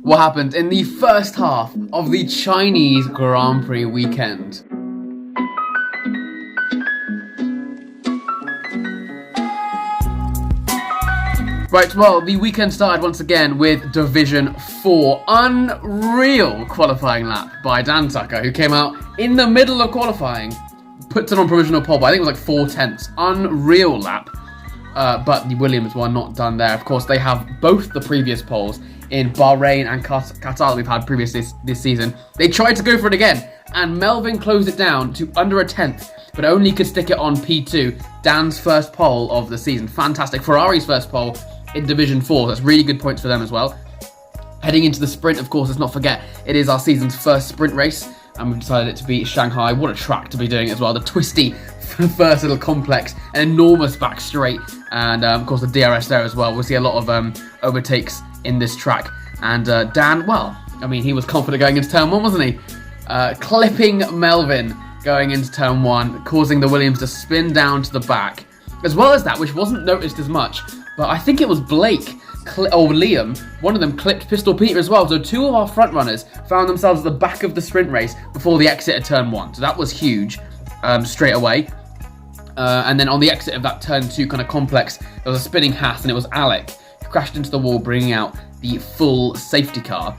what happened in the first half of the Chinese Grand Prix weekend. Right, well, the weekend started once again with Division 4. Unreal qualifying lap by Dan Tucker, who came out in the middle of qualifying, puts it on provisional pole by, I think it was like 4/10. Unreal lap. But the Williams were not done there. Of course, they have both the previous poles in Bahrain and Qatar that we've had previously this season. They tried to go for it again, and Melvin closed it down to under a tenth, but only could stick it on P2, Dan's first pole of the season. Fantastic. Ferrari's first pole in Division 4. That's really good points for them as well. Heading into the sprint, of course, let's not forget, it is our season's first sprint race, and we've decided it to be Shanghai. What a track to be doing as well. The twisty first little complex, an enormous back straight, and of course the DRS there as well. We'll see a lot of overtakes in this track. And Dan, well, I mean, he was confident going into turn 1, wasn't he? Clipping Melvin going into turn 1, causing the Williams to spin down to the back. As well as that, which wasn't noticed as much, but I think it was Blake or Liam, one of them clipped Pistol Peter as well. So two of our front runners found themselves at the back of the sprint race before the exit of turn 1. So that was huge straight away. And then on the exit of that turn 2 kind of complex, there was a spinning Haas, and it was Alec who crashed into the wall, bringing out the full safety car.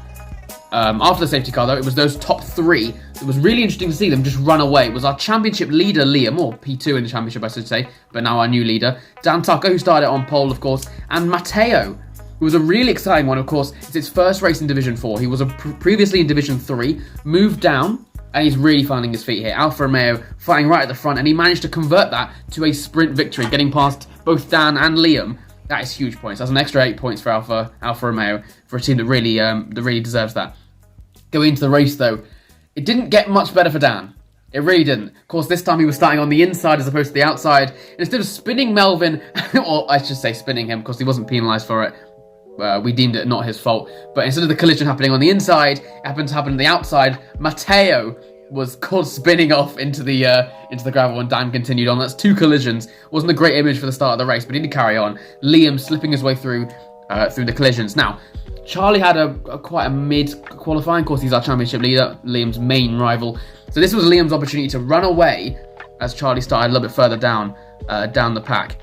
After the safety car, though, it was those top 3. It was really interesting to see them just run away. It was our championship leader, Liam, or P2 in the championship, I should say, but now our new leader, Dan Tucker, who started on pole, of course, and Matteo, who was a really exciting one, of course. It's his first race in Division 4. He was previously in Division 3, moved down, and he's really finding his feet here. Alfa Romeo fighting right at the front, and he managed to convert that to a sprint victory, getting past both Dan and Liam. That is huge points. That's an extra 8 points for Alfa Romeo, for a team that really deserves that. Going into the race, though, it didn't get much better for Dan. It really didn't. Of course, this time he was starting on the inside as opposed to the outside. And instead of spinning Melvin, or I should say spinning him, because he wasn't penalised for it, we deemed it not his fault. But instead of the collision happening on the inside, it happened to happen on the outside. Matteo was caught spinning off into the gravel, and Dan continued on. That's 2 collisions. Wasn't a great image for the start of the race, but he did carry on. Liam slipping his way through the collisions. Now, Charlie had quite a mid-qualifying. Of course, he's our championship leader, Liam's main rival. So this was Liam's opportunity to run away as Charlie started a little bit further down the pack.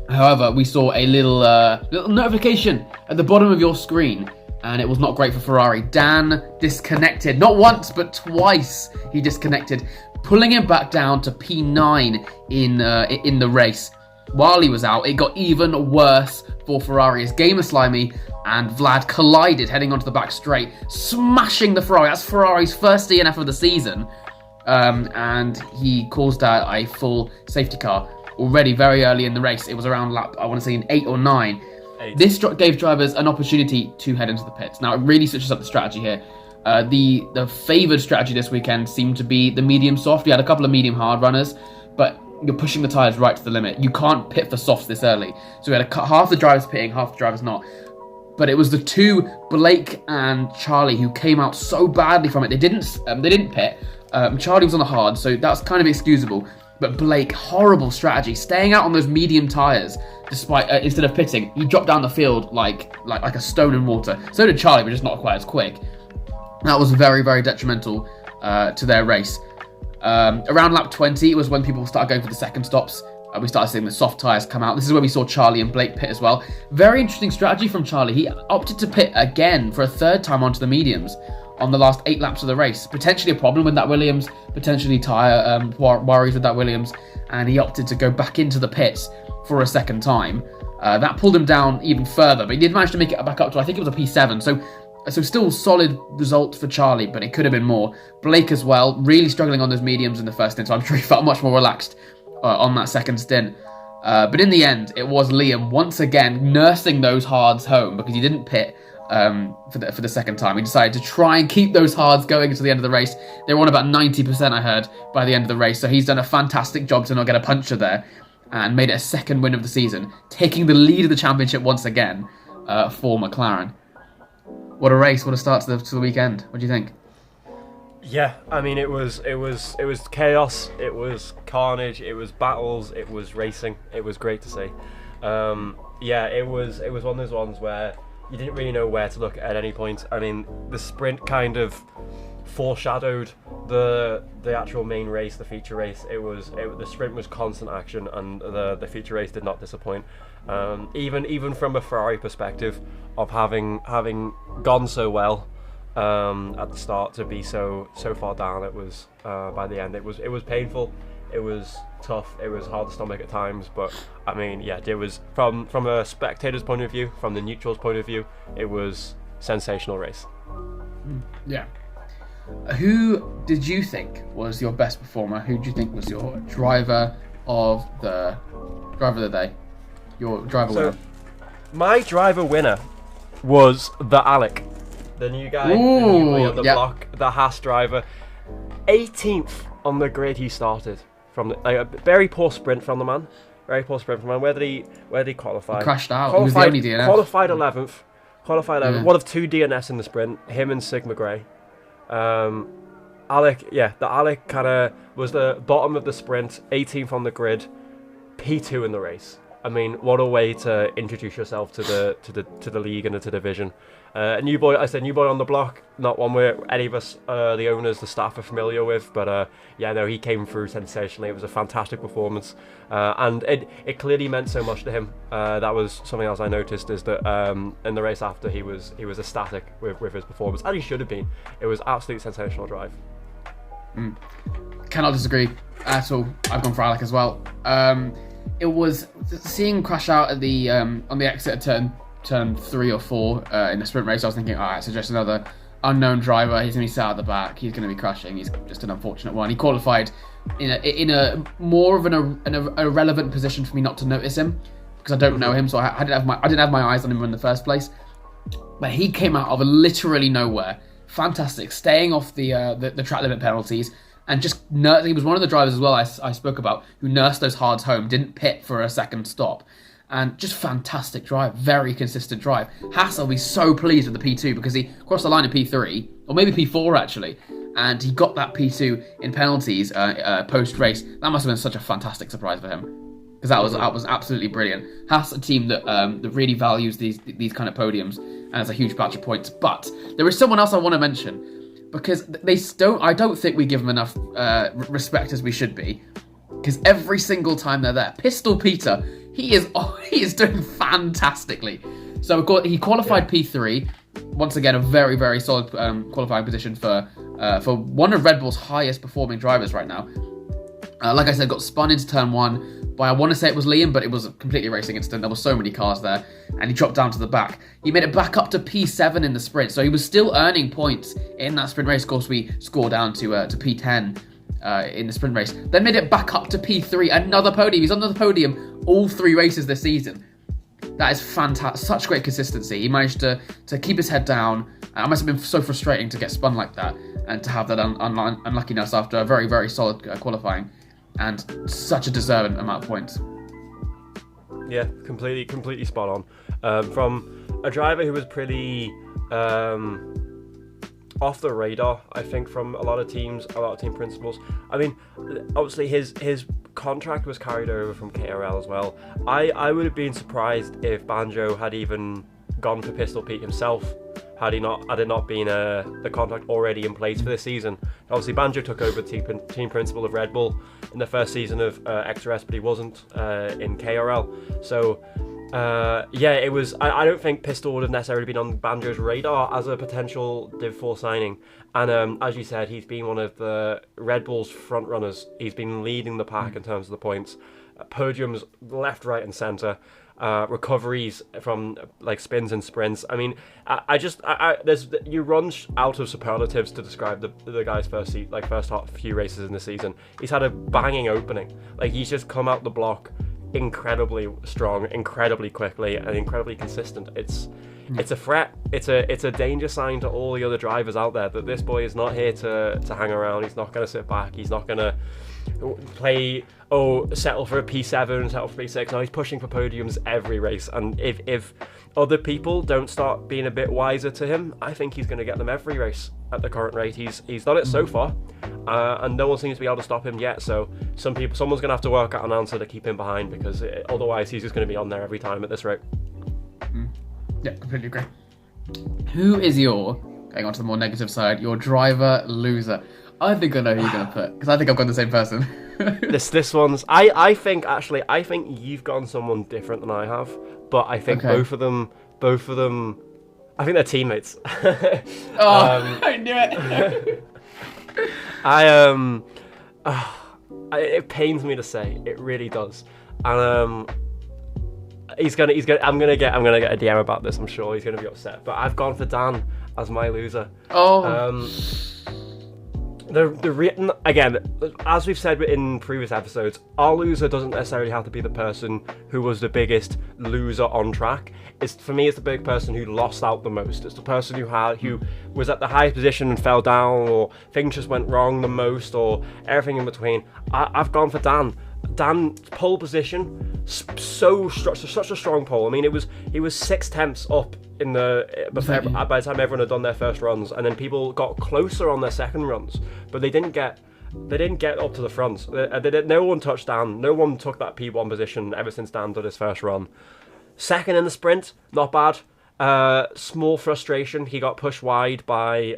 However, we saw a little notification at the bottom of your screen, and it was not great for Ferrari. Dan disconnected, not once, but twice he disconnected, pulling him back down to P9 in the race. While he was out, it got even worse for Ferrari as Gamer Slimy and Vlad collided heading onto the back straight, smashing the Ferrari. That's Ferrari's first DNF of the season, and he caused out a full safety car already very early in the race. It was around lap, I want to say, in 8 or 9. 8. This gave drivers an opportunity to head into the pits. Now, it really switches up the strategy here. The favoured strategy this weekend seemed to be the medium soft. We had a couple of medium hard runners, but you're pushing the tyres right to the limit. You can't pit for softs this early. So we had half the drivers pitting, half the drivers not. But it was the 2, Blake and Charlie, who came out so badly from it. They didn't pit. Charlie was on the hard, so that's kind of excusable. But Blake, horrible strategy, staying out on those medium tyres, despite instead of pitting, he dropped down the field like a stone in water. So did Charlie, but just not quite as quick. That was very, very detrimental to their race. Around lap 20 was when people started going for the second stops. We started seeing the soft tyres come out. This is where we saw Charlie and Blake pit as well. Very interesting strategy from Charlie. He opted to pit again for a 3rd time onto the mediums on the last 8 laps of the race. Potentially a problem with that Williams, potentially tyre worries with that Williams, and he opted to go back into the pits for a 2nd time. That pulled him down even further, but he did manage to make it back up to, I think it was a P7. So still solid result for Charlie, but it could have been more. Blake as well, really struggling on those mediums in the first stint, so I'm sure he felt much more relaxed on that 2nd stint. But in the end, it was Liam once again nursing those hards home because he didn't pit for the 2nd time. He decided to try and keep those hards going until the end of the race. They were on about 90%, I heard, by the end of the race, so he's done a fantastic job to not get a puncture there and made it a 2nd win of the season, taking the lead of the championship once again for McLaren. What a race, what a start to the weekend. What do you think? Yeah, I mean, it was chaos, it was carnage, it was battles, it was racing. It was great to see. Yeah, it was one of those ones where you didn't really know where to look at any point. I mean, the sprint kind of foreshadowed the actual main race, the feature race. The sprint was constant action, and the feature race did not disappoint. Even from a Ferrari perspective, of having gone so well at the start to be so far down, it was by the end it was painful. It was tough. It was hard to stomach at times, but I mean, yeah, it was from a spectator's point of view, from the neutral's point of view, it was sensational race. Yeah. Who did you think was your best performer? Who do you think was your driver of the day? Your driver winner? My driver winner was the Alec, the new guy, the new boy on the block, the Haas driver. 18th on the grid he started. From a very poor sprint from the man. Very poor sprint from the man. Where did he qualify? He crashed out. He was the only DNF. Qualified 11th. Yeah. One of 2 DNFs in the sprint. Him and Sigma Grey. Alec, the Alec kind of was the bottom of the sprint. 18th on the grid. P2 in the race. I mean, what a way to introduce yourself to the league and to the division. A new boy on the block, not one where any of us, the owners, the staff are familiar with, but he came through sensationally. It was a fantastic performance, and it clearly meant so much to him. That was something else I noticed, is that in the race after, he was ecstatic with his performance, and he should have been. It was absolutely sensational drive. Cannot disagree at all. I've gone for Alec as well. It was seeing him crash out at the on the exit at turn 3 or 4 in the sprint race. I was thinking, all right, so just another unknown driver. He's going to be sat at the back. He's going to be crashing. He's just an unfortunate one. He qualified in a more of a relevant position for me not to notice him, because I don't know him, so I didn't have my eyes on him in the first place. But he came out of literally nowhere. Fantastic, staying off the track limit penalties. And just he was one of the drivers as well I spoke about who nursed those hards home, didn't pit for a second stop. And just fantastic drive, very consistent drive. Haas will be so pleased with the P2 because he crossed the line in P3, or maybe P4 actually, and he got that P2 in penalties post-race. That must have been such a fantastic surprise for him, because that was absolutely brilliant. Haas, a team that really values these kind of podiums and has a huge batch of points. But there is someone else I want to mention, because I don't think we give them enough respect as we should be. Because every single time they're there, Pistol Peter, he is doing fantastically. So he qualified P3. Once again, a very, very solid qualifying position for one of Red Bull's highest performing drivers right now. Like I said, got spun into turn 1 by, I want to say it was Liam, but it was a completely racing incident. There were so many cars there, and he dropped down to the back. He made it back up to P7 in the sprint, so he was still earning points in that sprint race. Of course, we scored down to P10 in the sprint race. Then made it back up to P3, another podium. He's on the podium all 3 races this season. That is fantastic. Such great consistency. He managed to keep his head down. It must have been so frustrating to get spun like that and to have that unluckiness after a very, very solid qualifying and such a deserving amount of points. Yeah, completely spot on. From a driver who was pretty off the radar, I think, from a lot of team principals. I mean, obviously his contract was carried over from KRL as well. I would have been surprised if Banjo had even gone for Pistol Pete himself had it not been the contract already in place for this season. Obviously, Banjo took over the team principal of Red Bull in the first season of XRS, but he wasn't in KRL. So it was. I don't think Pistol would have necessarily been on Banjo's radar as a potential Div 4 signing. And as you said, he's been one of the Red Bull's front runners. He's been leading the pack in terms of the points, podiums left, right, and centre. Recoveries from like spins and sprints. I mean, you run out of superlatives to describe the guy's first few races in the season. He's had a banging opening. Like, he's just come out the block incredibly strong, incredibly quickly, and incredibly consistent. It's a threat. It's a danger sign to all the other drivers out there that this boy is not here to hang around. He's not going to sit back. He's not going to settle for a P7, settle for P6. No, he's pushing for podiums every race. And if other people don't start being a bit wiser to him, I think he's going to get them every race at the current rate. He's done it so far, and no one seems to be able to stop him yet. So someone's going to have to work out an answer to keep him behind, because otherwise he's just going to be on there every time at this rate. Yeah, completely agree. Who is your, going on to the more negative side, your driver loser? I think I know who you're going to put, because I think I've got the same person. This one's... I think you've gotten someone different than I have, but I think both of them... I think they're teammates. I knew it. It pains me to say, it really does. And I'm gonna get a DM about this. I'm sure he's gonna be upset. But I've gone for Dan as my loser. Again, as we've said in previous episodes, our loser doesn't necessarily have to be the person who was the biggest loser on track. For me, it's the big person who lost out the most. It's the person who was at the highest position and fell down, or things just went wrong the most, or everything in between. I've gone for Dan. Dan, pole position, such a strong pole. I mean, he was 6 tenths up in by the time everyone had done their first runs, and then people got closer on their second runs, but they didn't get up to the front. No one touched Dan. No one took that P1 position ever since Dan did his first run. Second in the sprint, not bad. Small frustration. He got pushed wide by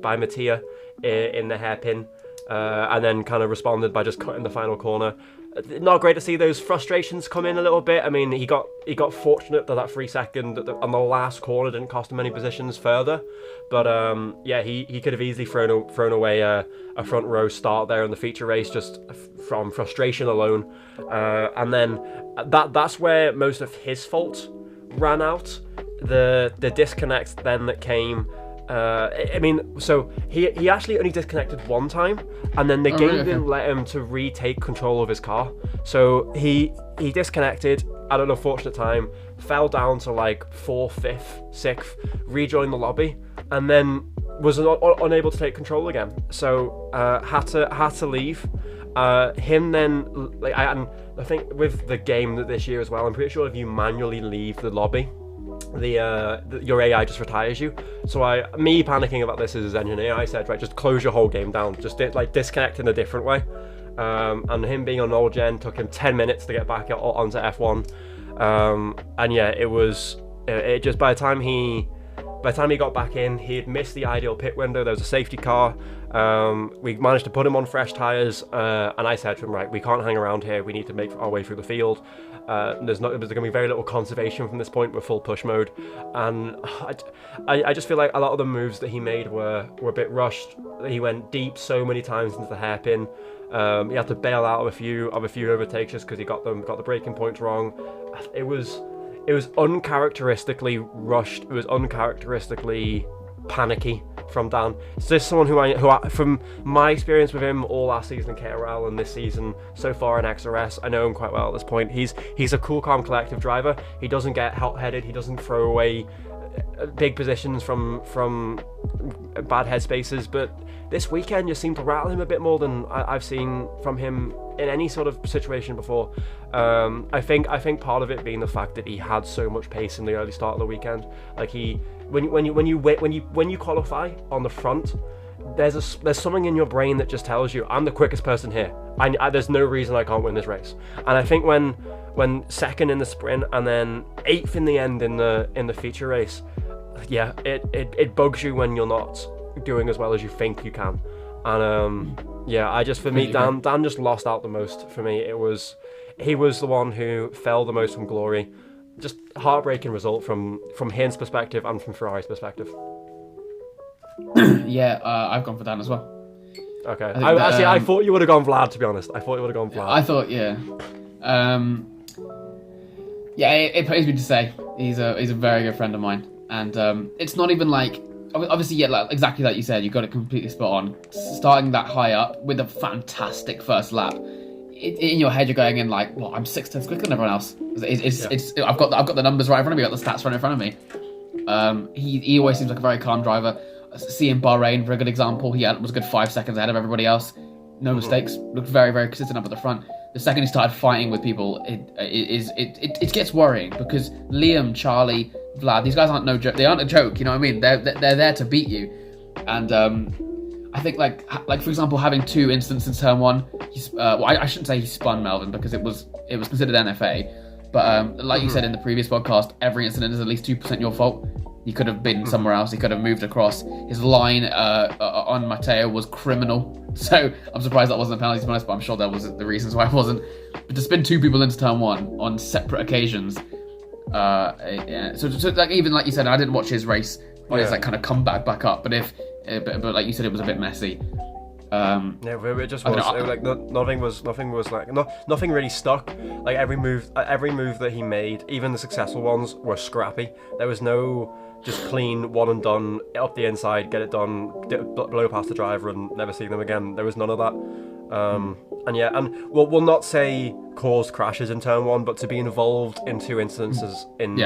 Mattia in the hairpin, and then kind of responded by just cutting the final corner. Not great to see those frustrations come in a little bit. I mean, he got fortunate that 3 second on the last corner didn't cost him any positions further. But he could have easily thrown away a front row start there in the feature race just from frustration alone. And then that's where most of his fault ran out. The disconnect then that came. So he actually only disconnected one time, and then the game didn't let him to retake control of his car. So he disconnected at an unfortunate time, fell down to like 4th, 5th, 6th, rejoined the lobby, and then was unable to take control again. So had to leave. Him then, and I think with the game this year as well, I'm pretty sure if you manually leave the lobby, your AI just retires you. So me panicking about this as an engineer, I said, right, just close your whole game down, just disconnect in a different way. And him being on old gen took him 10 minutes to get back onto F1. And yeah, it just by the time he got back in, he had missed the ideal pit window. There was a safety car. We managed to put him on fresh tyres, and I said to him, right, we can't hang around here. We need to make our way through the field. There's going to be very little conservation from this point with full push mode, and I just feel like a lot of the moves that he made were a bit rushed. He went deep so many times into the hairpin. He had to bail out of a few overtakes just because he got the braking points wrong. It was uncharacteristically rushed. It was uncharacteristically panicky from Dan. It's just someone who I, from my experience with him all last season in KRL and this season so far in XRS, I know him quite well at this point. He's a cool, calm, collective driver. He doesn't get hot-headed. He doesn't throw away big positions from bad headspaces. But this weekend just seemed to rattle him a bit more than I've seen from him in any sort of situation before. I think part of it being the fact that he had so much pace in the early start of the weekend. Like when you qualify on the front, there's something in your brain that just tells you, I'm the quickest person here. There's no reason I can't win this race. And I think when second in the sprint and then 8th in the end in the feature race, yeah, it bugs you when you're not doing as well as you think you can. And Dan just lost out the most for me. He was the one who fell the most from glory. Just heartbreaking result from his perspective and from Ferrari's perspective. Yeah, I've gone for Dan as well. Okay. I thought you would have gone Vlad, to be honest. I thought you would have gone Vlad. I thought, yeah. It pains me to say he's a very good friend of mine, and it's not even like, obviously, yeah, like, exactly like you said, you got it completely spot on. Starting that high up with a fantastic first lap, in your head you're going in like, well, I'm 6 tenths quicker than everyone else. I've got the numbers right in front of me, I've got the stats right in front of me. He always seems like a very calm driver. See in Bahrain, for a good example, was a good 5 seconds ahead of everybody else. No mistakes, looked very, very consistent up at the front. The second he started fighting with people, it gets worrying, because Liam, Charlie, Vlad, these guys aren't no joke. They aren't a joke, you know what I mean? They're there to beat you. And I think like for example, having 2 incidents in turn 1, I shouldn't say he spun Melvin, because it was considered NFA. But like you said in the previous podcast, every incident is at least 2% your fault. He could have been somewhere else. He could have moved across. His line on Matteo was criminal. So I'm surprised that wasn't a penalty, to be honest, but I'm sure there was the reasons why it wasn't. But to spin 2 people into turn 1 on separate occasions. Yeah. So like, even like you said, I didn't watch his race on his like kind of comeback back up. But but like you said, it was a bit messy. It just was. It was like nothing really stuck. Like every move that he made, even the successful ones, were scrappy. There was no just clean one and done up the inside, get it done, blow past the driver and never see them again. There was none of that. And we'll not say caused crashes in turn 1, but to be involved in 2 instances in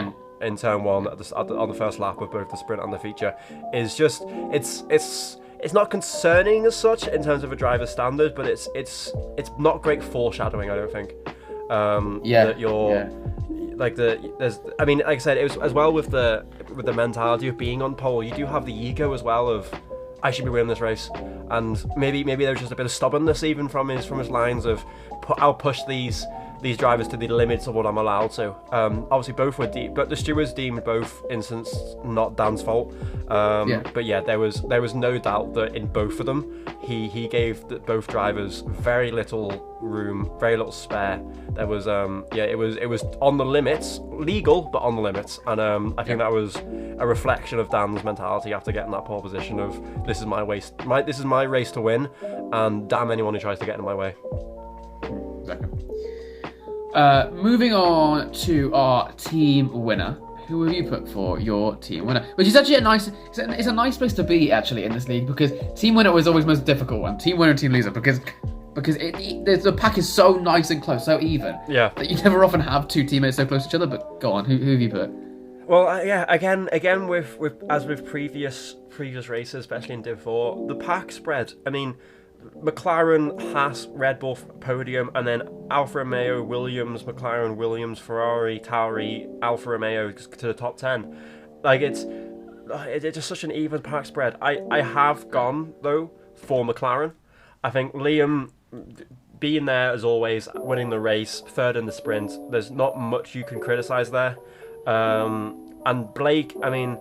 turn 1 on the first lap of both the sprint and the feature is just it's not concerning as such in terms of a driver's standard, but it's not great foreshadowing, I don't think. That you're like I mean, like I said, it was as well with the mentality of being on pole. You do have the ego as well of I should be winning this race, and maybe there was just a bit of stubbornness even from his lines of I'll push these drivers to the limits of what I'm allowed to. Obviously both were but the stewards deemed both instances not Dan's fault. But yeah, there was no doubt that in both of them he gave both drivers very little room, very little spare. There was it was on the limits, legal but on the limits, and I think that was a reflection of Dan's mentality after getting that pole position of this is my race to win, and damn anyone who tries to get in my way. Exactly. Moving on to our team winner. Who have you put for your team winner? Which is actually it's a nice place to be actually in this league, because team winner was always the most difficult one. Team winner and team loser, because the pack is so nice and close, so even. Yeah. That you never often have 2 teammates so close to each other. But go on, who have you put? Well, again with as with previous races, especially in Div 4, the pack spread. I mean, McLaren, Haas, Red Bull podium, and then Alfa Romeo, Williams, McLaren, Williams, Ferrari, Tauri, Alfa Romeo to the top 10. Like it's just such an even pack spread. I have gone though for McLaren. I think Liam being there as always, winning the race, 3rd in the sprint. There's not much you can criticise there. And Blake, I mean,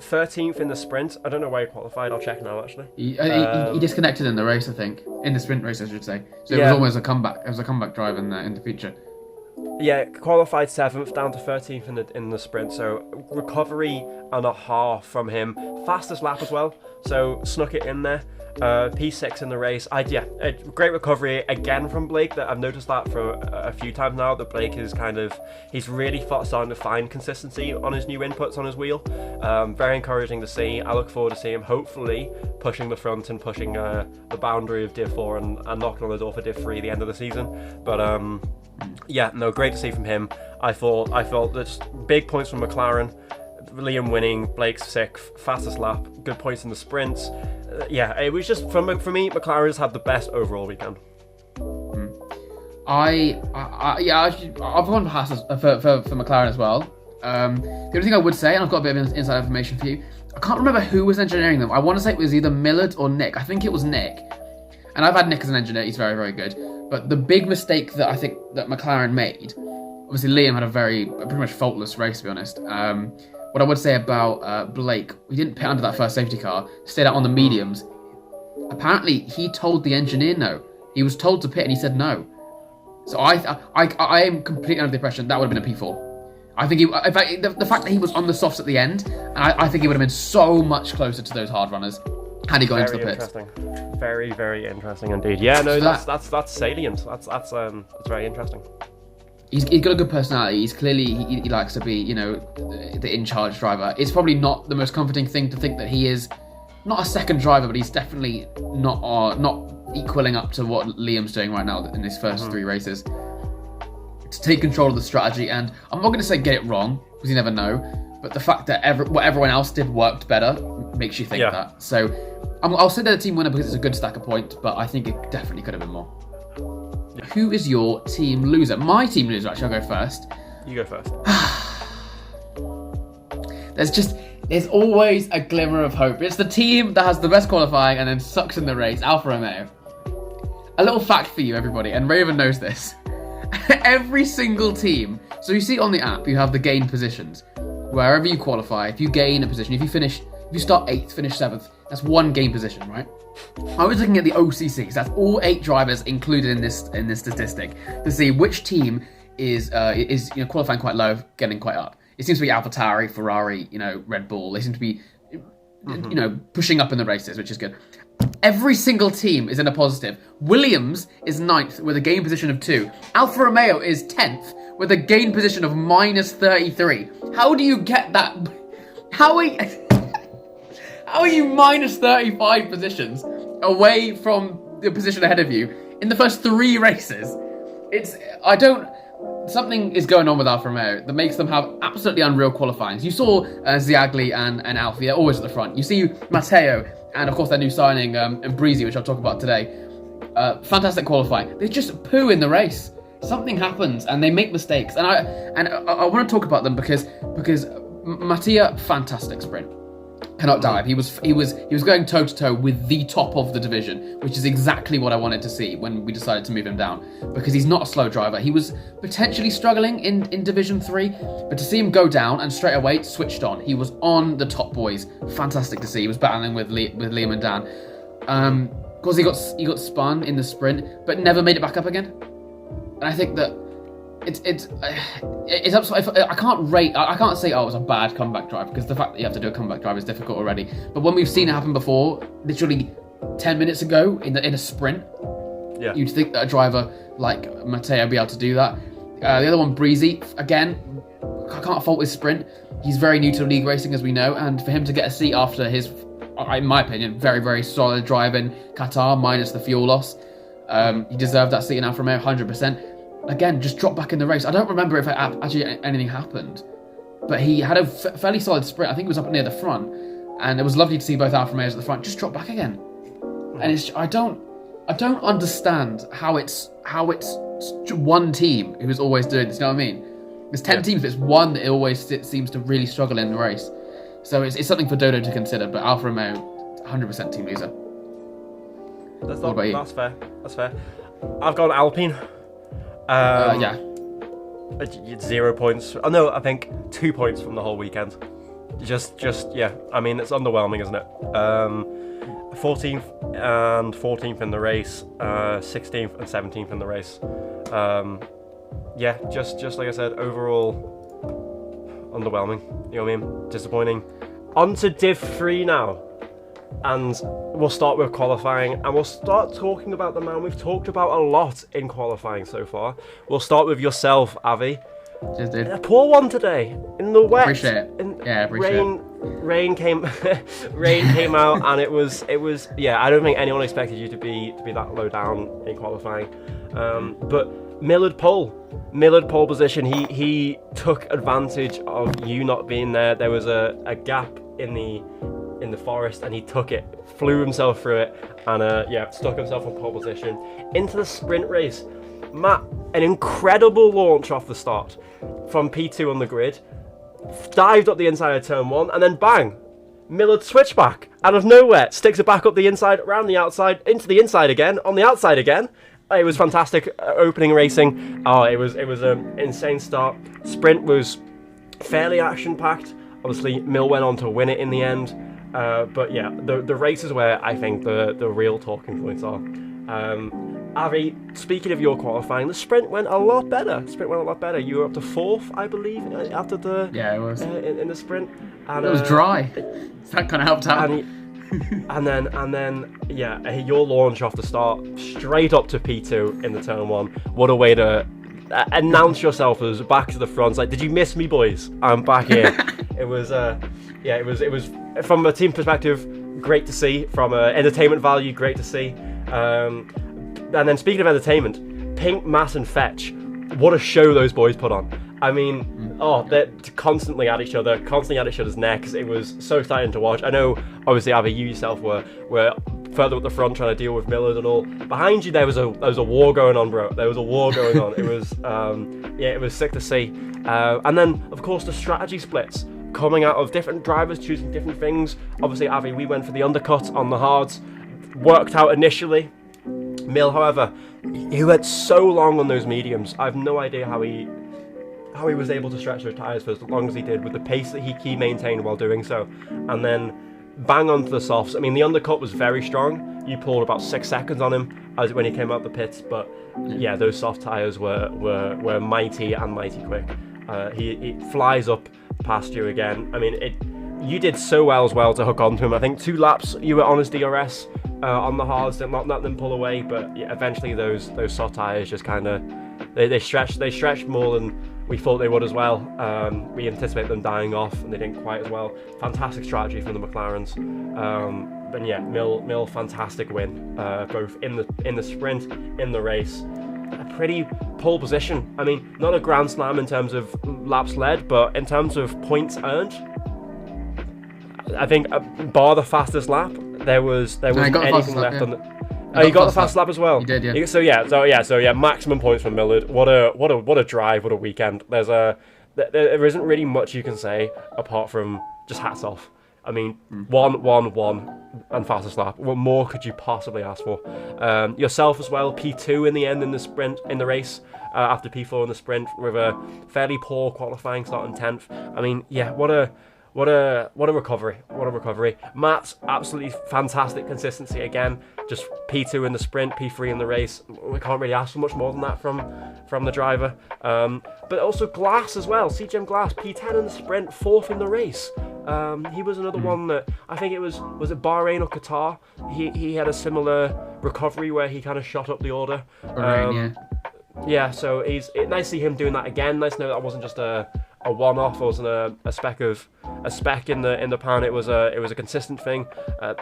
13th in the sprint. I don't know where he qualified. I'll check now, actually. He disconnected in the race, I think. In the sprint race, I should say. So it was almost a comeback. It was a comeback drive in the feature. Yeah, qualified 7th, down to 13th in the sprint. So recovery and a half from him. Fastest lap as well. So snuck it in there. P6 in the race. A great recovery again from Blake. That I've noticed that for a few times now, that Blake is he's really starting to find consistency on his new inputs on his wheel. Very encouraging to see. I look forward to seeing him hopefully pushing the front and pushing the boundary of Div 4 and knocking on the door for Div 3 at the end of the season. But great to see from him. I felt that big points from McLaren. Liam winning, Blake's 6th, fastest lap, good points in the sprints. It was just for me. McLaren just had the best overall weekend. I've gone for Haas for McLaren as well. The only thing I would say, and I've got a bit of inside information for you, I can't remember who was engineering them. I want to say it was either Millard or Nick. I think it was Nick. And I've had Nick as an engineer. He's very, very good. But the big mistake that I think that McLaren made, obviously Liam had a pretty much faultless race, to be honest. What I would say about Blake, he didn't pit under that first safety car, stayed out on the mediums. Apparently, he told the engineer no. He was told to pit and he said no. So I am completely under the impression that would have been a P4. I think the fact that he was on the softs at the end, and I think he would have been so much closer to those hard runners had he gone into the pits. Very, very interesting indeed. Yeah, no, that's salient. That's very interesting. He's got a good personality. He's clearly he likes to be, the in-charge driver. It's probably not the most comforting thing to think that he is not a second driver, but he's definitely not equaling up to what Liam's doing right now in his first 3 races. To take control of the strategy, and I'm not going to say get it wrong, because you never know, but the fact that what everyone else did worked better makes you think that. So I'll say they're the team winner because it's a good stack of points, but I think it definitely could have been more. Who is your team loser? My team loser, actually, I'll go first. You go first. There's always a glimmer of hope. It's the team that has the best qualifying and then sucks in the race, Alfa Romeo. A little fact for you, everybody, and Raven knows this. Every single team, so you see on the app, you have the gained positions. wherever you qualify, if you gain a position, if you start 8th, finish 7th, that's 1 gain position, right? I was looking at the OCCs, that's all 8 drivers included in this statistic, to see which team is qualifying quite low, getting quite up. It seems to be AlphaTauri, Ferrari, Red Bull. They seem to be, pushing up in the races, which is good. Every single team is in a positive. Williams is 9th with a gain position of 2. Alfa Romeo is 10th with a gain position of -33. How do you get that? How are you minus 35 positions away from the position ahead of you in the first 3 races? Something is going on with Alfa Romeo that makes them have absolutely unreal qualifying. You saw Ziagli and Alfie are always at the front. You see Matteo and, of course, their new signing, Breezy, which I'll talk about today. Fantastic qualifying. They just poo in the race. Something happens and they make mistakes. And I want to talk about them because Mattia, fantastic sprint. Cannot dive. He was going toe to toe with the top of the division, which is exactly what I wanted to see when we decided to move him down. Because he's not a slow driver. He was potentially struggling in Division 3, but to see him go down and straight away switched on. He was on the top boys. Fantastic to see. He was battling with Liam and Dan. Of course, he got spun in the sprint, but never made it back up again. And I think that it's I can't say it was a bad comeback drive, because the fact that you have to do a comeback drive is difficult already. But when we've seen it happen before, literally 10 minutes ago in a sprint, you'd think that a driver like Matteo would be able to do that. The other one, Breezy, again, I can't fault his sprint. He's very new to league racing, as we know, and for him to get a seat after his, in my opinion, very, very solid drive in Qatar, minus the fuel loss, he deserved that seat in Alfa Romeo 100%. Again, just dropped back in the race. I don't remember if actually anything happened, but he had a fairly solid sprint. I think it was up near the front, and it was lovely to see both Alfa Romeos at the front just drop back again. And I don't understand how it's one team who is always doing this. You know what I mean? There's 10 teams, but it's one that always seems to really struggle in the race. So it's something for Dodo to consider. But Alfa Romeo, 100% team loser. That's fair. That's fair. I've gone Alpine. 0 points. Oh no, I think 2 points from the whole weekend. Just yeah. I mean, it's underwhelming, isn't it? 14th and 14th in the race, 16th and 17th in the race. Just like I said, overall underwhelming. You know what I mean? Disappointing. On to Div 3 now. And we'll start with qualifying, and we'll start talking about the man we've talked about a lot in qualifying so far. We'll start with yourself, Avi. Cheers, dude. A poor one today in the wet. Appreciate it. Appreciate it. Rain came out, and it was yeah. I don't think anyone expected you to be that low down in qualifying. But Millard pole position. He took advantage of you not being there. There was a gap in the forest, and he took it, flew himself through it, and stuck himself in pole position into the sprint race. Matt, an incredible launch off the start from P2 on the grid, dived up the inside of turn 1, and then bang, Millard switchback out of nowhere, sticks it back up the inside, around the outside, into the inside again, on the outside again. It was fantastic opening racing. It was an insane start. Sprint was fairly action packed. Obviously, Mill went on to win it in the end. But yeah, the race is where I think the real talking points are. Avi, speaking of your qualifying, the sprint went a lot better. You were up to 4th, I believe, after the it was in the sprint. And, it was dry. That kind of helped out. And then your launch off the start straight up to P2 in the turn 1. What a way to announce yourself as back to the front. It's like, did you miss me, boys? I'm back here. It was it was from a team perspective, great to see. From entertainment value, great to see. And then speaking of entertainment, Pink, Mass and Fetch, what a show those boys put on. I mean, they're constantly at each other's necks. It was so exciting to watch. I know, obviously, Avi, you yourself were further up the front trying to deal with Millard and all. Behind you, there was a war going on, bro. There was a war going on. It was it was sick to see. And then, of course, the strategy splits coming out of different drivers choosing different things. Obviously, Avi, we went for the undercut on the hards. Worked out initially. Mill, however, he went so long on those mediums. I have no idea how he how he was able to stretch those tyres for as long as he did with the pace that he maintained while doing so, and then bang onto the softs. I mean, the undercut was very strong. You pulled about 6 seconds on him as when he came out the pits, but yeah, those soft tyres were mighty and mighty quick. He flies up past you again. I mean, you did so well to hook onto him. I think 2 laps you were on his DRS on the hards, did not let them pull away, but yeah, eventually those soft tyres just kind of they stretched more than we thought they would as well. We anticipated them dying off, and they didn't quite as well. Fantastic strategy from the McLarens. But yeah, Mill, fantastic win, both in the sprint, in the race. A pretty pole position. I mean, not a grand slam in terms of laps led, but in terms of points earned, I think bar the fastest lap, there wasn't anything left on the. Oh, you got the fast lap as well. You did, yeah. So yeah, maximum points from Millard. What a drive! What a weekend! There isn't really much you can say apart from just hats off. I mean, 1-1-1 and fastest lap. What more could you possibly ask for? Yourself as well, P2 in the end in the sprint in the race after P4 in the sprint with a fairly poor qualifying starting 10th. I mean, yeah, what a recovery. What a recovery. Matt's absolutely fantastic consistency again. Just P2 in the sprint, P3 in the race. We can't really ask for much more than that from the driver. But also Glass as well. CGM Glass, P10 in the sprint, 4th in the race. He was another one that I think was it Bahrain or Qatar? He had a similar recovery where he kind of shot up the order. Bahrain, yeah. Yeah, so it's nice to see him doing that again. Nice to know that wasn't just a one-off, or wasn't a speck in the pan. It was a consistent thing.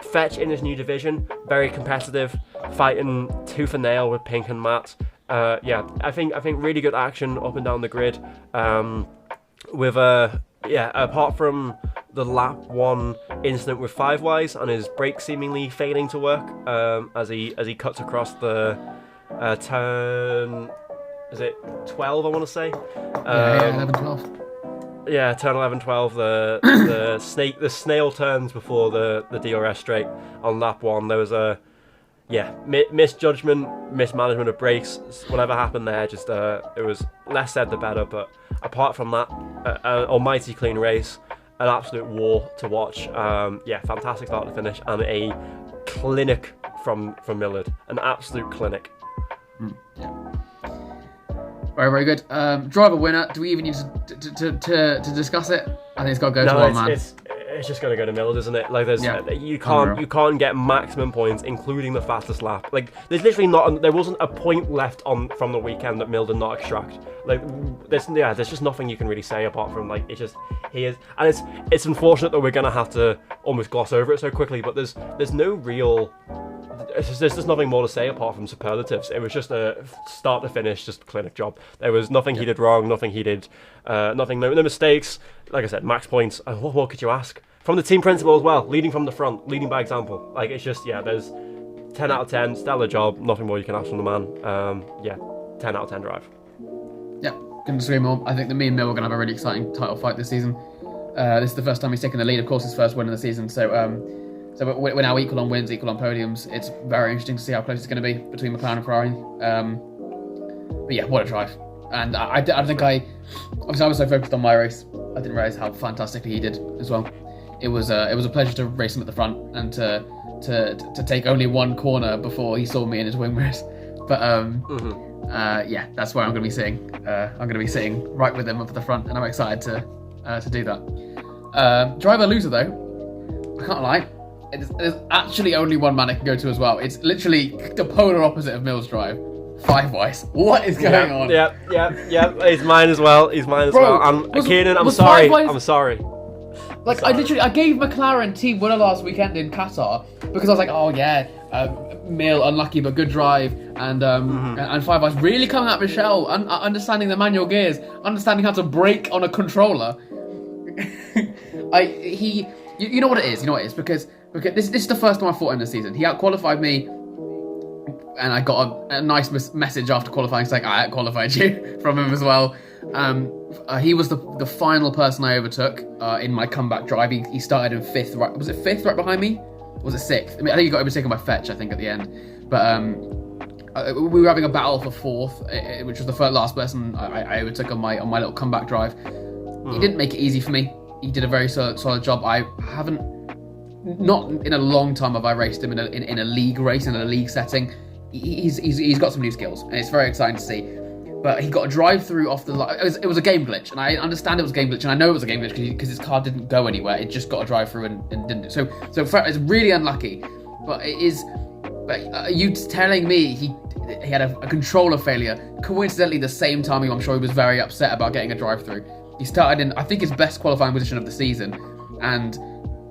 Fetch in his new division, very competitive, fighting tooth and nail with Pink and Matt. Yeah, I think really good action up and down the grid. Apart from the lap 1 incident with Five Wise and his brake seemingly failing to work as he cuts across the turn. Is it 12? I want to say. 11-12. Yeah, turn 11-12. The snail turns before the DRS straight on lap 1. There was a misjudgment, mismanagement of brakes. Whatever happened there, just it was less said the better. But apart from that, an almighty clean race, an absolute war to watch. Fantastic start to finish, and a clinic from Millard, an absolute clinic. Yeah. Very, very good. Driver winner. Do we even need to discuss it? I think it's got to go to one man. It's just going to go to Millard, isn't it? Like you can't get maximum points, including the fastest lap. Like there's literally there wasn't a point left from the weekend that Millard did not extract. Like there's just nothing you can really say apart from like it's just he is, and it's unfortunate that we're going to have to almost gloss over it so quickly. But there's no real. There's just nothing more to say apart from superlatives. It was just a start to finish, just a clinic job. There was nothing he did wrong, nothing he did, no mistakes. Like I said, max points. What more could you ask? From the team principal as well, leading from the front, leading by example. Like it's just, there's 10 out of 10, stellar job, nothing more you can ask from the man. 10 out of 10 drive. Yeah, couldn't disagree more. I think that me and Mill are going to have a really exciting title fight this season. This is the first time he's taken the lead, of course, his first win of the season, so we're now equal on wins, equal on podiums. It's very interesting to see how close it's going to be between McLaren and Ferrari. But yeah, what a drive. And I think I was so focused on my race, I didn't realise how fantastically he did as well. It was a pleasure to race him at the front and to take only one corner before he saw me in his wing mirrors. But that's where I'm going to be sitting. I'm going to be sitting right with him up at the front, and I'm excited to do that. Driver loser though, I can't lie. There's actually only one man it can go to as well. It's literally the polar opposite of Mill's drive. Five Wise. What is going on? Yeah. He's mine as well. And Keenan, I'm sorry. Like I gave McLaren team winner last weekend in Qatar because I was like, oh yeah, Mill unlucky but good drive, and Five Wise really coming out of his shell, understanding the manual gears, understanding how to brake on a controller. You know what it is. Because this is the first time I fought him this season. He out-qualified me, and I got a nice message after qualifying saying I out-qualified you from him as well. He was the final person I overtook in my comeback drive. He started in 5th, right? Was it 5th right behind me? Or was it 6th? I think he got overtaken by Fetch, I think, at the end. But we were having a battle for fourth, which was the last person I overtook on my little comeback drive. He didn't make it easy for me. He did a very solid job. I haven't, not in a long time have I raced him in a league race, in a league setting. He's got some new skills, and it's very exciting to see. But he got a drive-through off the line. It was a game glitch, and I understand it was a game glitch, and I know it was a game glitch because his car didn't go anywhere. It just got a drive-through and didn't. So it's really unlucky. But it is. But you telling me he had a controller failure, coincidentally the same time I'm sure he was very upset about getting a drive-through. He started in, I think, his best qualifying position of the season, and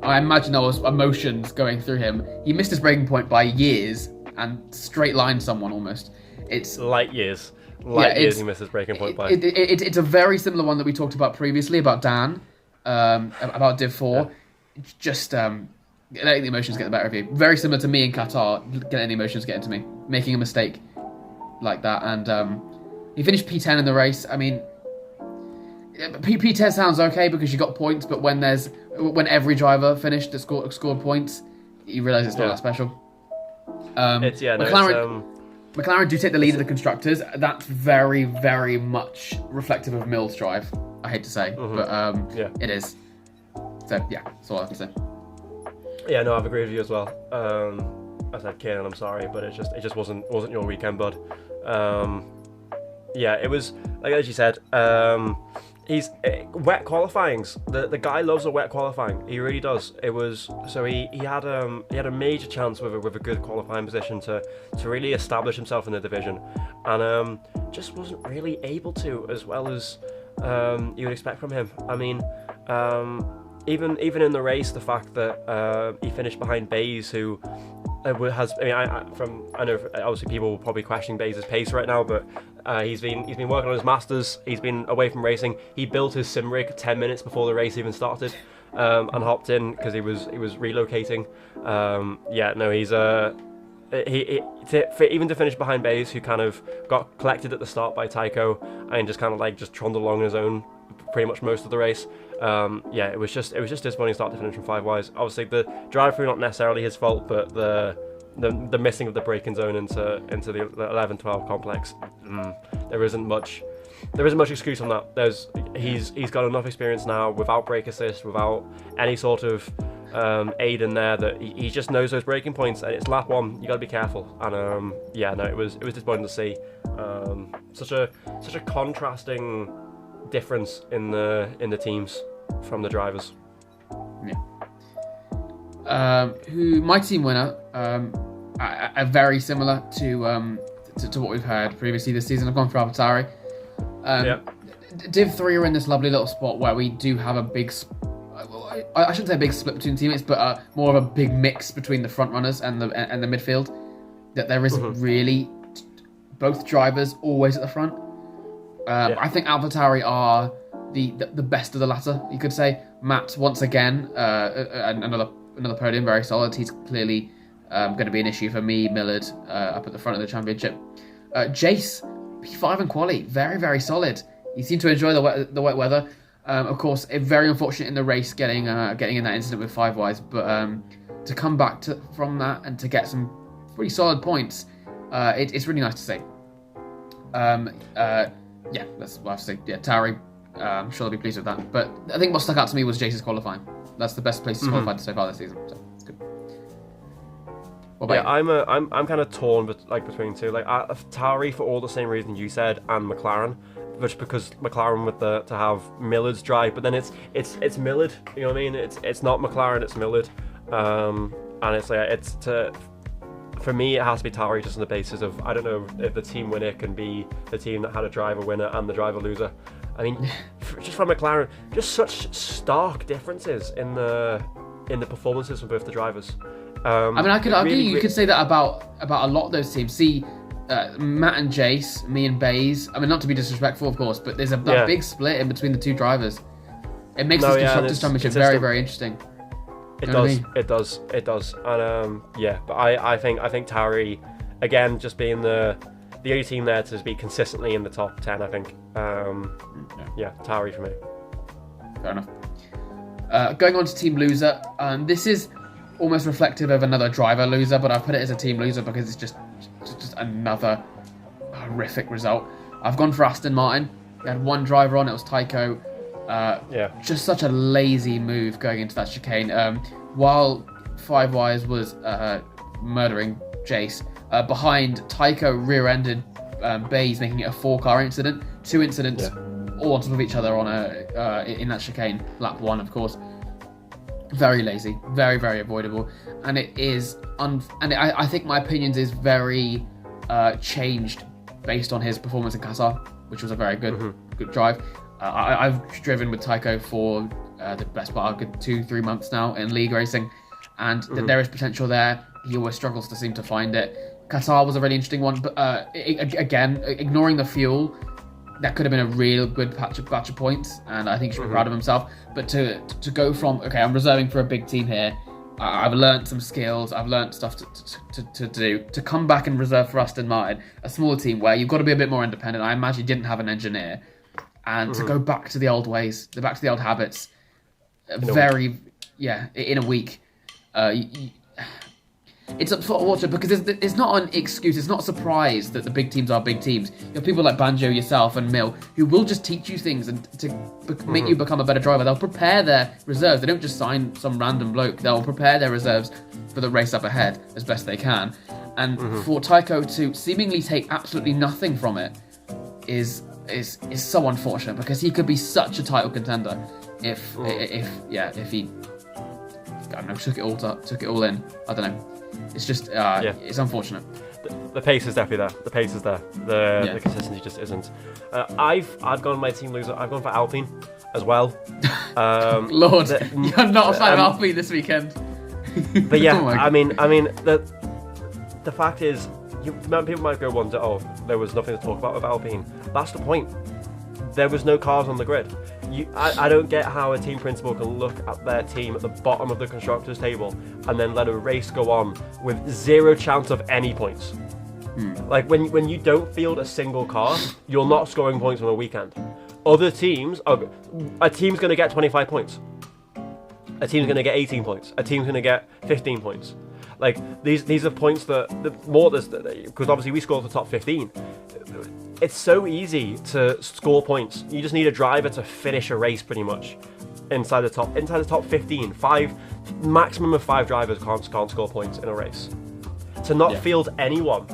I imagine there was emotions going through him. He missed his braking point by years and straight-lined someone almost. It's light years. Years he missed his breaking point by. It's a very similar one that we talked about previously about Dan, about Div 4. Yeah. It's just letting the emotions get the better of you. Very similar to me in Qatar, letting the emotions get into me, making a mistake like that. And he finished P10 in the race. I mean, P10 sounds okay because you got points, but when every driver finished that scored points, you realise it's not that special. McLaren do take the lead of the constructors. That's very, very much reflective of Mill's drive. I hate to say, but it is. So yeah, that's all I have to say. Yeah, no, I've agreed with you as well. I said, Kieran, I'm sorry, but it just wasn't your weekend, bud. Yeah, it was like as you said. He's wet qualifyings. The guy loves a wet qualifying. He really does. It was so he had a major chance with a good qualifying position to really establish himself in the division, and just wasn't really able to as well as you would expect from him. I mean, even in the race, the fact that he finished behind Bays, who has, I know obviously people will probably question Bays' pace right now, but he's been working on his masters. He's been away from racing. He built his sim rig 10 minutes before the race even started, and hopped in because he was relocating. Even to finish behind Bays, who kind of got collected at the start by Tycho and just kind of like just trundled along on his own pretty much most of the race. It was just disappointing start to finish from 5 wise. Obviously the drive-through not necessarily his fault, but the missing of the braking zone into the 11-12 complex, there isn't much excuse on that. He's got enough experience now without brake assist, without any sort of aid in there, that he just knows those braking points, and it's lap 1. You got to be careful. And it was disappointing to see such a contrasting difference in the teams from the drivers. Who my team winner are very similar to what we've heard previously this season. I've gone for AlphaTauri. Div 3 are in this lovely little spot where we do have a big I shouldn't say a big split between teammates, but more of a big mix between the front runners and the midfield, that there isn't really both drivers always at the front. I think AlphaTauri are the best of the latter, you could say. Matt, once again, another podium, very solid. He's clearly going to be an issue for me, Millard, up at the front of the championship. Jace, P5 and quali, very, very solid. He seemed to enjoy the wet weather. Of course, very unfortunate in the race getting in that incident with 5 wise, but to come back from that and to get some pretty solid points, it's really nice to see. That's what I have to say. Yeah, Tauri, I'm sure they'll be pleased with that. But I think what stuck out to me was Jace's qualifying. That's the best place he's qualified so far this season. So it's good. I'm kind of torn, between two. Tauri for all the same reason you said, and McLaren, just because McLaren to have Millard's drive, but then it's Millard. You know what I mean? It's not McLaren, it's Millard, and for me, it has to be Tauri just on the basis of, I don't know if the team winner can be the team that had a driver winner and the driver loser. I mean, just from McLaren, just such stark differences in the performances from both the drivers. I could argue you could say that about a lot of those teams. See, Matt and Jace, me and Bays. I mean, not to be disrespectful, of course, but there's a big split in between the two drivers. It makes this Constructors' Championship very, very interesting. It does. And but I think Tauri, again, just being the only team there to be consistently in the top 10, I think. Tauri for me. Fair enough. Going on to team loser, this is almost reflective of another driver loser, but I put it as a team loser because it's just just another horrific result. I've gone for Aston Martin. They had one driver on, it was Tycho. Just such a lazy move going into that chicane. While Five Wires was murdering Jace, behind Tycho rear-ended Bays, making it a 4-car incident. 2 incidents all on top of each other on in that chicane. Lap 1, of course. Very lazy, very, very avoidable. And it is... I think my opinions is very changed based on his performance in Qatar, which was a very good drive. I've driven with Tycho for the best part of 2-3 months now in league racing, and there is potential there. He always struggles to seem to find it. Qatar was a really interesting one, but again, ignoring the fuel, that could have been a real good batch of points, and I think he should be proud of himself. But to go from, okay, I'm reserving for a big team here, I've learnt some skills, I've learnt stuff to do, to come back and reserve for Aston Martin, a smaller team where you've got to be a bit more independent. I imagine he didn't have an engineer, and to go back to the old ways, back to the old habits, in a week. It's unfortunate because it's not an excuse, it's not a surprise that the big teams are big teams. You have people like Banjo, yourself, and Mill who will just teach you things and to make you become a better driver. They'll prepare their reserves. They don't just sign some random bloke. They'll prepare their reserves for the race up ahead as best they can. And for Tycho to seemingly take absolutely nothing from it is so unfortunate, because he could be such a title contender if he I don't know, took it all in. I don't know. It's just it's unfortunate. The pace is definitely there. The pace is there. The consistency just isn't. I've gone my team loser. I've gone for Alpine as well. Lord, you're not a fan of Alpine this weekend. But yeah, I mean the fact is, people might go wonder, there was nothing to talk about with Alpine. That's the point. There was no cars on the grid. I don't get how a team principal can look at their team at the bottom of the constructors table and then let a race go on with zero chance of any points. Like when you don't field a single car, you're not scoring points on a weekend. Other teams, a team's going to get 25 points. A team's going to get 18 points. A team's going to get 15 points. Like these are points because obviously we scored the top 15. It's so easy to score points. You just need a driver to finish a race pretty much inside the top 15. Maximum of 5 drivers can't score points in a race. To not field anyone,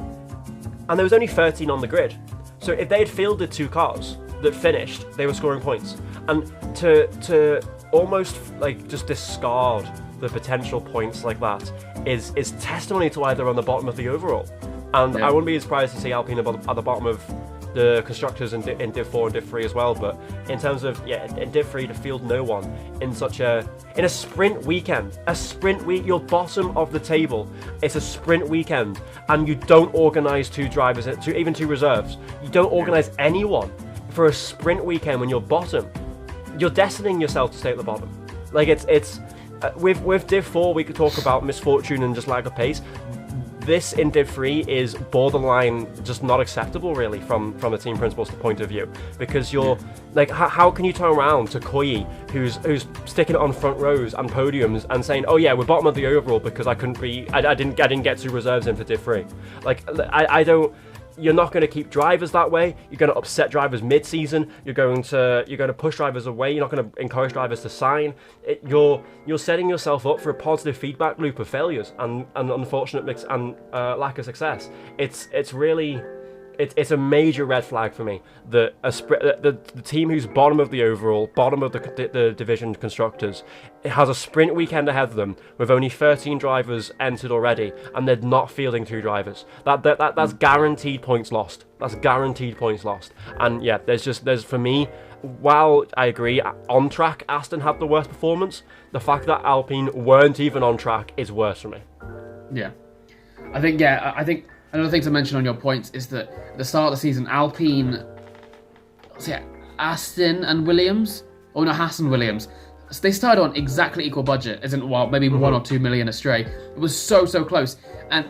and there was only 13 on the grid. So if they had fielded 2 cars that finished, they were scoring points. And to almost like just discard the potential points like that is testimony to why they're on the bottom of the overall. And I wouldn't be surprised to see Alpine at the bottom of the constructors in Div 4 and Div 3 as well. But in terms of in Div 3 to field no one in a sprint weekend, you're bottom of the table. It's a sprint weekend, and you don't organise 2 drivers, even 2 reserves. You don't organise anyone for a sprint weekend when you're bottom. You're destining yourself to stay at the bottom. Like it's with Div 4 we could talk about misfortune and just lack of pace. This in Div 3 is borderline just not acceptable, really, from the team principal's point of view, because you're like, how can you turn around to Koyi, who's sticking it on front rows and podiums and saying, oh yeah, we're bottom of the overall because I didn't get 2 reserves in for Div 3. Like I don't. You're not going to keep drivers that way. You're going to upset drivers mid-season. You're going to push drivers away. You're not going to encourage drivers to sign. You're setting yourself up for a positive feedback loop of failures and unfortunate mix and lack of success. It's really. It's a major red flag for me that the team who's bottom of the overall, bottom of the division constructors, it has a sprint weekend ahead of them with only 13 drivers entered already, and they're not fielding 2 drivers. That's guaranteed points lost. That's guaranteed points lost. And yeah, there's for me, while I agree on track Aston had the worst performance, the fact that Alpine weren't even on track is worse for me. Yeah, I think. Another thing to mention on your points is that at the start of the season, Alpine, Aston and Williams, Hassan Williams, they started on exactly equal budget, maybe 1 or 2 million astray. It was so close. And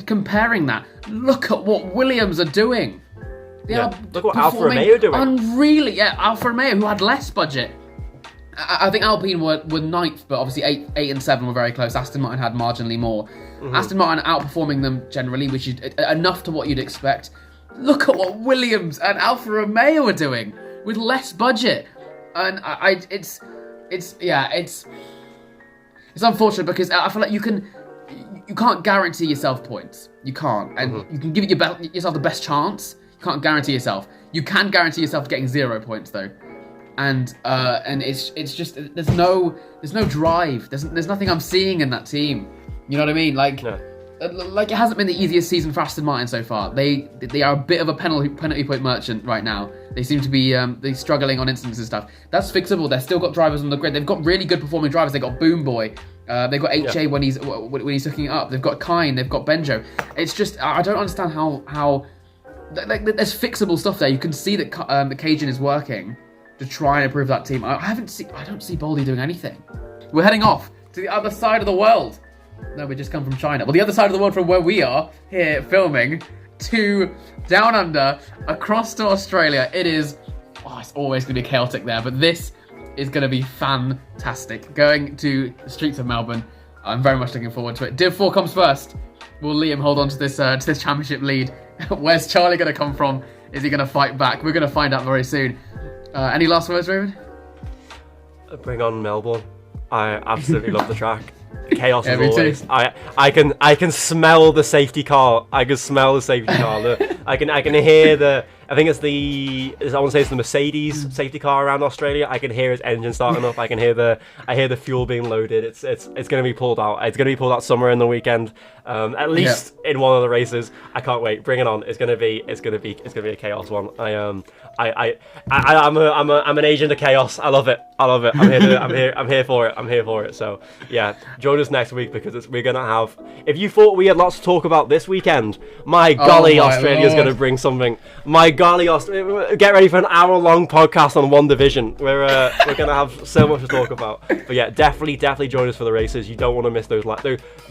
comparing that, look at what Williams are doing. They are look what Alfa Romeo are doing. Unreally, Alfa Romeo, who had less budget, I think Alpine were ninth, but obviously 8 and 7 were very close. Aston Martin had marginally more. Aston Martin outperforming them generally, which is enough to what you'd expect. Look at what Williams and Alfa Romeo are doing with less budget, and it's unfortunate because I feel like you can't guarantee yourself points. You can't, and you can give yourself the best chance. You can't guarantee yourself. You can guarantee yourself getting 0 points though, and it's just there's no drive. There's nothing I'm seeing in that team. You know what I mean? Like it hasn't been the easiest season for Aston Martin so far. They are a bit of a penalty point merchant right now. They seem to be they struggling on instances and stuff. That's fixable. They've still got drivers on the grid. They've got really good performing drivers. They've got Boom Boy. They've got HA when he's hooking it up. They've got Kine. They've got Benjo. It's just I don't understand how there's fixable stuff there. You can see that the Cajun is working to try and improve that team. I don't see Boldy doing anything. We're heading off to the other side of the world. No, we just come from China. Well, the other side of the world from where we are here filming to down under across to Australia. It is. It's always going to be chaotic there, but this is going to be fantastic. Going to the streets of Melbourne. I'm very much looking forward to it. Div 4 comes first. Will Liam hold on to this championship lead? Where's Charlie going to come from? Is he going to fight back? We're going to find out very soon. Any last words, Raven? Bring on Melbourne. I absolutely love the track. Chaos as me always. too. I can smell the safety car. I can smell the safety car. I can hear the. I think it's the. I want to say it's the Mercedes safety car around Australia. I can hear its engine starting up. I hear the fuel being loaded. It's going to be pulled out. It's going to be pulled out somewhere in the weekend. At least in one of the races. I can't wait. Bring it on. It's going to be a chaos one. I'm an agent of chaos. I love it. I'm here for it. So yeah, join us next week because we're gonna have. If you thought we had lots to talk about this weekend, my golly, Australia's gonna bring something. My golly, get ready for an hour-long podcast on one division. We're gonna have so much to talk about. But yeah, definitely join us for the races. You don't want to miss those. You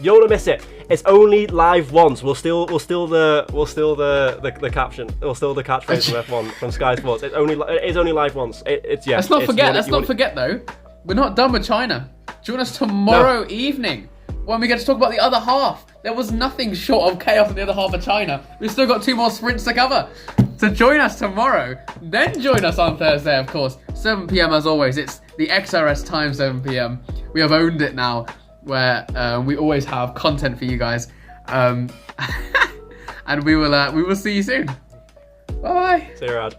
don't want to miss it. It's only live once. We'll steal the caption. We'll steal the catchphrase from F1 from Sky Sports. It's only live once. Let's not forget though. We're not done with China. Join us tomorrow evening when we get to talk about the other half. There was nothing short of chaos in the other half of China. We've still got 2 more sprints to cover. So join us tomorrow. Then join us on Thursday, of course. 7 p.m. as always. It's the XRS time, 7 p.m. We have owned it now, where we always have content for you guys. And we will see you soon. Bye-bye. See you, Rad.